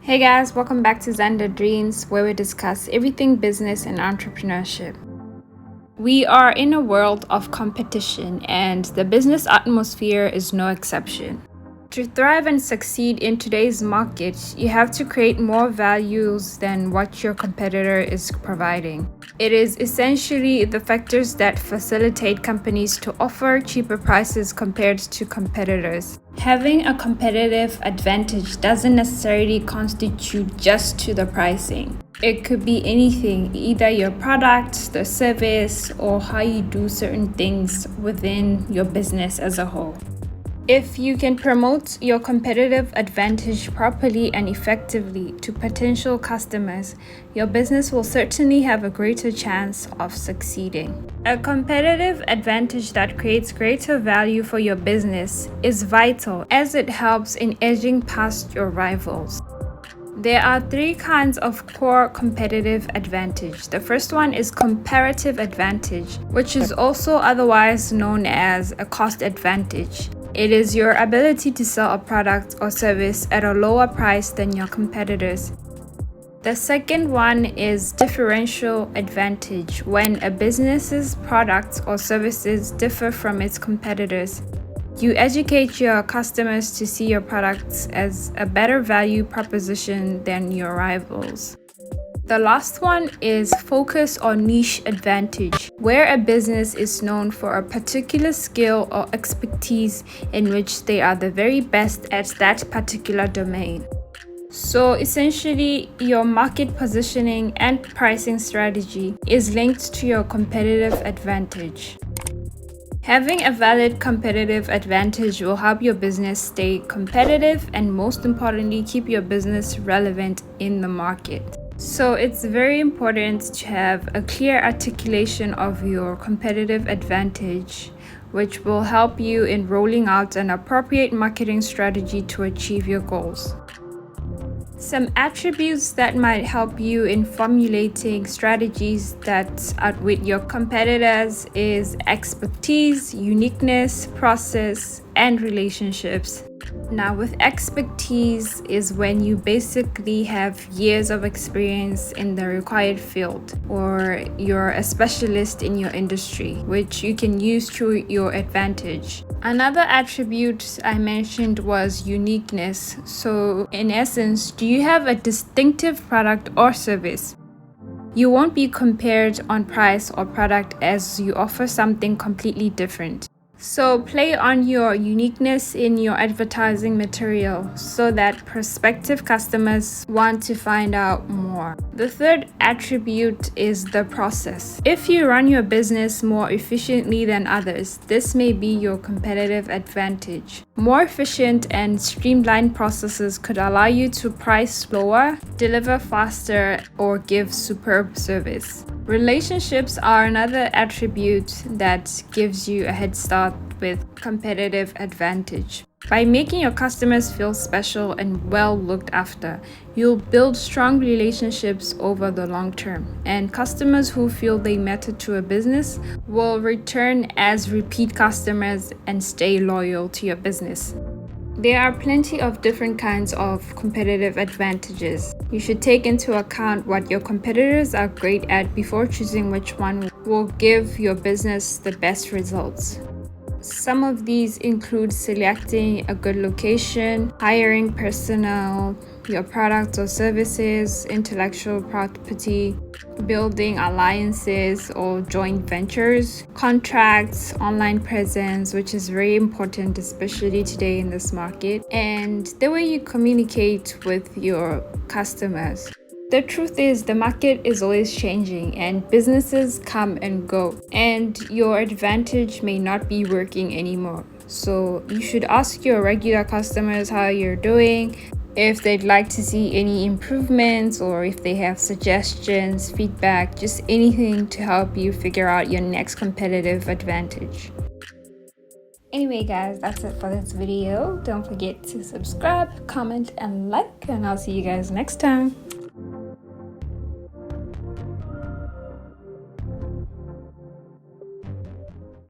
Hey guys, welcome back to Zandergdrive, where we discuss everything business and entrepreneurship. We are in a world of competition, and the business atmosphere is no exception. To thrive and succeed in today's market, you have to create more values than what your competitor is providing. It is essentially the factors that facilitate companies to offer cheaper prices compared to competitors. Having a competitive advantage doesn't necessarily constitute just to the pricing. It could be anything, either your product, the service, or how you do certain things within your business as a whole. If you can promote your competitive advantage properly and effectively to potential customers, your business will certainly have a greater chance of succeeding. A competitive advantage that creates greater value for your business is vital as it helps in edging past your rivals. There are three kinds of core competitive advantage. The first one is comparative advantage, which is also otherwise known as a cost advantage. It is your ability to sell a product or service at a lower price than your competitors. The second one is differential advantage, when a business's products or services differ from its competitors. You educate your customers to see your products as a better value proposition than your rivals. The last one is focus or niche advantage, where a business is known for a particular skill or expertise in which they are the very best at that particular domain. So essentially, your market positioning and pricing strategy is linked to your competitive advantage. Having a valid competitive advantage will help your business stay competitive and, most importantly, keep your business relevant in the market. So it's very important to have a clear articulation of your competitive advantage, which will help you in rolling out an appropriate marketing strategy to achieve your goals. Some attributes that might help you in formulating strategies that outwit your competitors is expertise, uniqueness, process, and relationships. Now, with expertise is when you basically have years of experience in the required field, or you're a specialist in your industry, which you can use to your advantage. Another attribute I mentioned was uniqueness. So, in essence, do you have a distinctive product or service? You won't be compared on price or product as you offer something completely different. So play on your uniqueness in your advertising material so that prospective customers want to find out more. The third attribute is the process. If you run your business more efficiently than others, this may be your competitive advantage. More efficient and streamlined processes could allow you to price lower, deliver faster, or give superb service. Relationships are another attribute that gives you a head start with competitive advantage. By making your customers feel special and well looked after, you'll build strong relationships over the long term, and customers who feel they matter to a business will return as repeat customers and stay loyal to your business. There are plenty of different kinds of competitive advantages. You should take into account what your competitors are great at before choosing which one will give your business the best results. Some of these include selecting a good location, hiring personnel, your products or services, intellectual property, building alliances or joint ventures, contracts, online presence, which is very important, especially today in this market, and the way you communicate with your customers. The truth is, the market is always changing and businesses come and go, and your advantage may not be working anymore. So you should ask your regular customers how you're doing, if they'd like to see any improvements, or if they have suggestions, feedback, just anything to help you figure out your next competitive advantage. Anyway guys, that's it for this video. Don't forget to subscribe, comment, and like, and I'll see you guys next time.